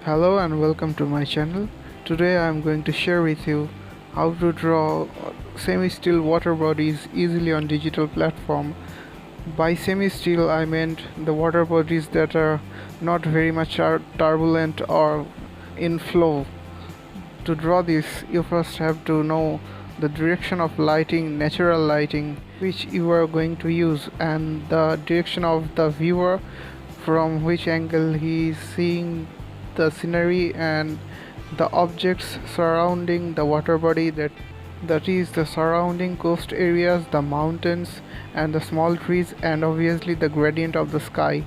Hello and welcome to my channel. Today I am going to share with you how to draw semi-still water bodies easily on digital platform. By semi-still I meant the water bodies that are not very much turbulent or in flow. To draw this, you first have to know the direction of lighting, natural lighting, which you are going to use, and the direction of the viewer, from which angle he is seeing the scenery and the objects surrounding the water body, that is the surrounding coast areas, the mountains and the small trees, and obviously the gradient of the sky.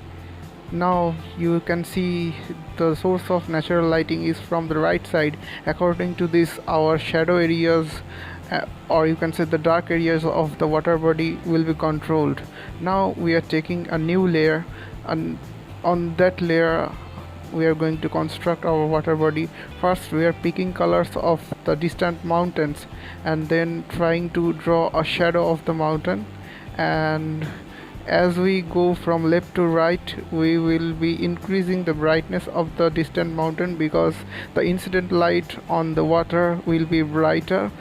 Now you can see the source of natural lighting is from the right side. According to this, our shadow areas, or you can say the dark areas of the water body, will be controlled. Now we are taking a new layer, and on that layer we are going to construct our water body. First we are picking colors of the distant mountains and then trying to draw a shadow of the mountain, and as we go from left to right we will be increasing the brightness of the distant mountain, because the incident light on the water will be brighter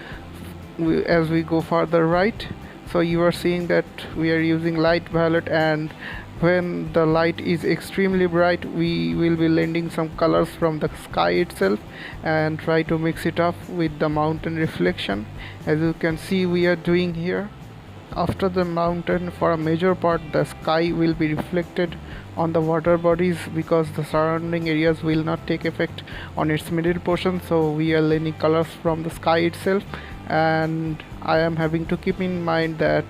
as we go further right. So you are seeing that we are using light violet, and when the light is extremely bright we will be lending some colors from the sky itself and try to mix it up with the mountain reflection, as you can see we are doing here. After the mountain, for a major part the sky will be reflected on the water bodies, because the surrounding areas will not take effect on its middle portion, so we are lending colors from the sky itself. And I am having to keep in mind that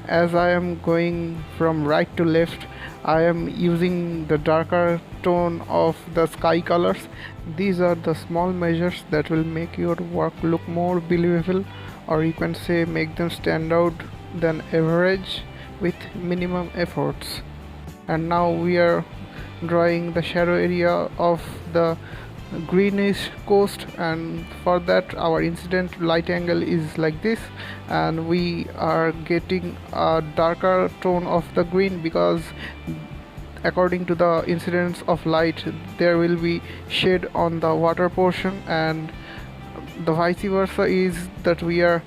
as I am going from right to left, I am using the darker tone of the sky colors. These are the small measures that will make your work look more believable, or you can say make them stand out than average with minimum efforts. And now we are drawing the shadow area of the greenish coast, and for that our incident light angle is like this, and we are getting a darker tone of the green because according to the incidence of light there will be shade on the water portion, and the vice versa is that we are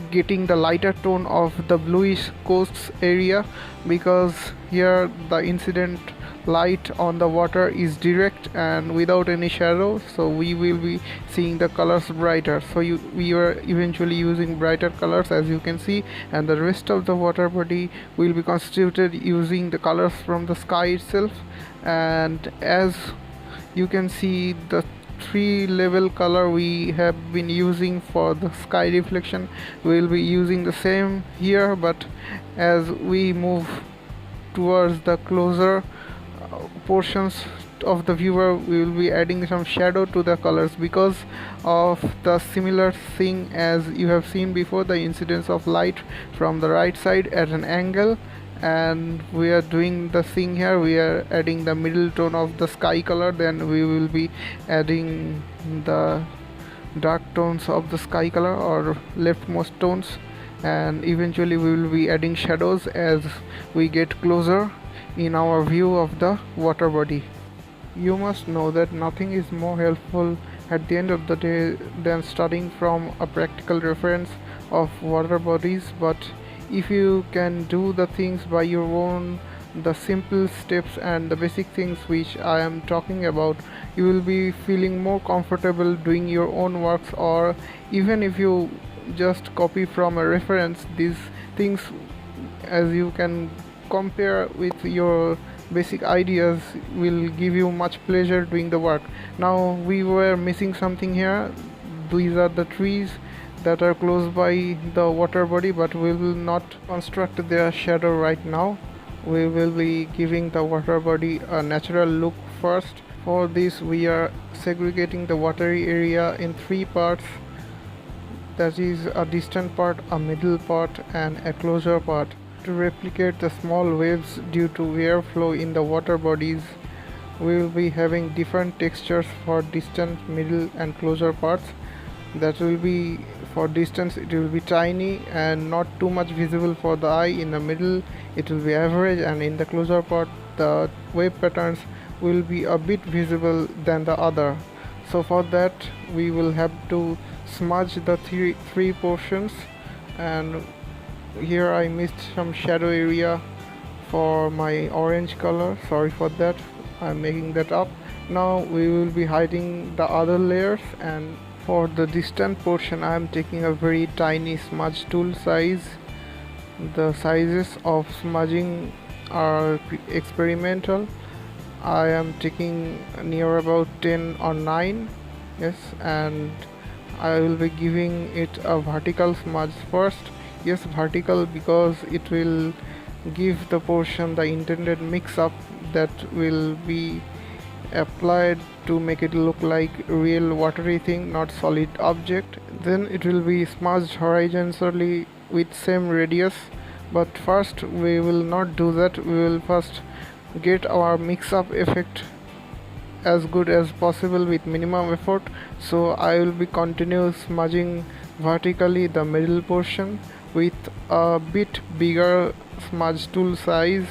getting the lighter tone of the bluish coast area, because here the incident light on the water is direct and without any shadow, so we will be seeing the colors brighter. So we are eventually using brighter colors, as you can see, and the rest of the water body will be constituted using the colors from the sky itself. And as you can see, the three level color we have been using for the sky reflection, we will be using the same here, but as we move towards the closer portions of the viewer we will be adding some shadow to the colors, because of the similar thing as you have seen before, the incidence of light from the right side at an angle. And we are doing the thing here, we are adding the middle tone of the sky color, then we will be adding the dark tones of the sky color or leftmost tones, and eventually we will be adding shadows as we get closer in our view of the water body. You must know that nothing is more helpful at the end of the day than studying from a practical reference of water bodies, but if you can do the things by your own, the simple steps and the basic things which I am talking about, you will be feeling more comfortable doing your own works. Or even if you just copy from a reference, these things, as you can compare with your basic ideas, will give you much pleasure doing the work. Now we were missing something here. These are the trees that are close by the water body, but we will not construct their shadow right now. We will be giving the water body a natural look first. For this we are segregating the watery area in three parts, that is a distant part, a middle part and a closer part. To replicate the small waves due to airflow in the water bodies, we will be having different textures for distant, middle and closer parts. That will be, for distance it will be tiny and not too much visible for the eye. In the middle it will be average, and in the closer part the wave patterns will be a bit visible than the other. So for that we will have to smudge the three portions, and here I missed some shadow area for my orange color. Sorry for that, I'm making that up. Now we will be hiding the other layers, and for the distant portion I am taking a very tiny smudge tool size. The sizes of smudging are experimental. I am taking near about 10 or 9, yes, and I will be giving it a vertical smudge first. Yes, vertical, because it will give the portion the intended mix up that will be applied to make it look like real watery thing, not solid object. Then it will be smudged horizontally with same radius, but first we will not do that. We will first get our mix up effect as good as possible with minimum effort. So I will be continue smudging vertically the middle portion with a bit bigger smudge tool size.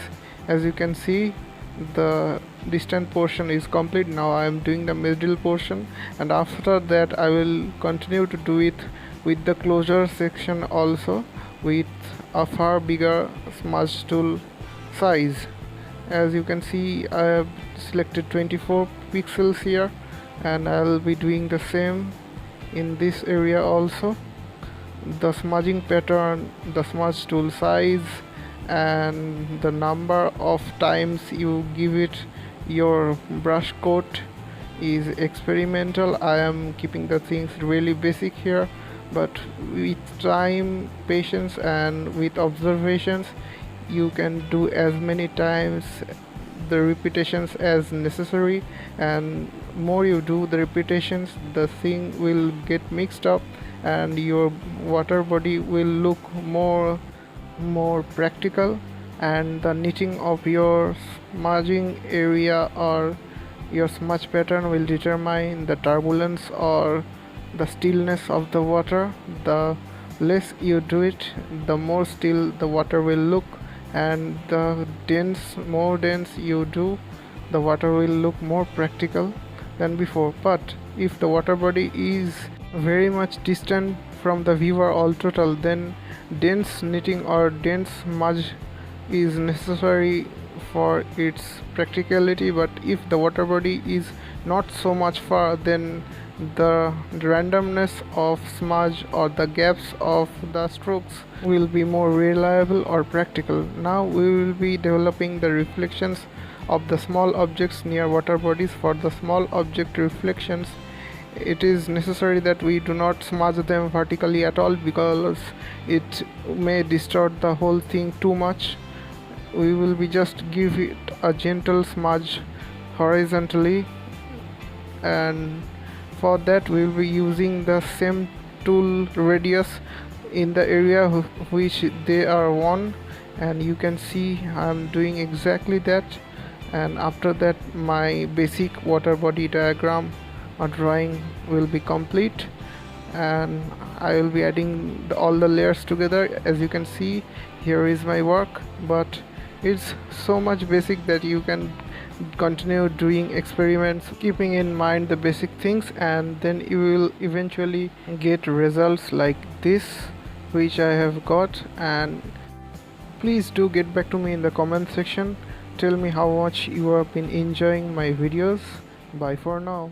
As you can see, the distant portion is complete. Now I am doing the middle portion, and after that I will continue to do it with the closure section also with a far bigger smudge tool size. As you can see, I have selected 24 pixels here, and I will be doing the same in this area also. The smudging pattern, the smudge tool size, and the number of times you give it your brush coat is experimental. I am keeping the things really basic here, but with time, patience, and with observations, you can do as many times the repetitions as necessary, and more you do the repetitions, the thing will get mixed up and your water body will look more practical, and the knitting of your smudging area or your smudge pattern will determine the turbulence or the stillness of the water. The less you do it, the more still the water will look, and the more dense you do, the water will look more practical than before. But if the water body is very much distant from the viewer all total, then dense knitting or dense smudge is necessary for its practicality. But if the water body is not so much far, then the randomness of smudge or the gaps of the strokes will be more reliable or practical. Now we will be developing the reflections of the small objects near water bodies. For the small object reflections, it is necessary that we do not smudge them vertically at all, because it may distort the whole thing too much. We will be just give it a gentle smudge horizontally, and for that we will be using the same tool radius in the area which they are one, and you can see I am doing exactly that. And after that my basic water body diagram or drawing will be complete, and I will be adding all the layers together. As you can see, here is my work, but it's so much basic that you can continue doing experiments keeping in mind the basic things, and then you will eventually get results like this which I have got. And please do get back to me in the comment section. Tell me how much you have been enjoying my videos. Bye for now.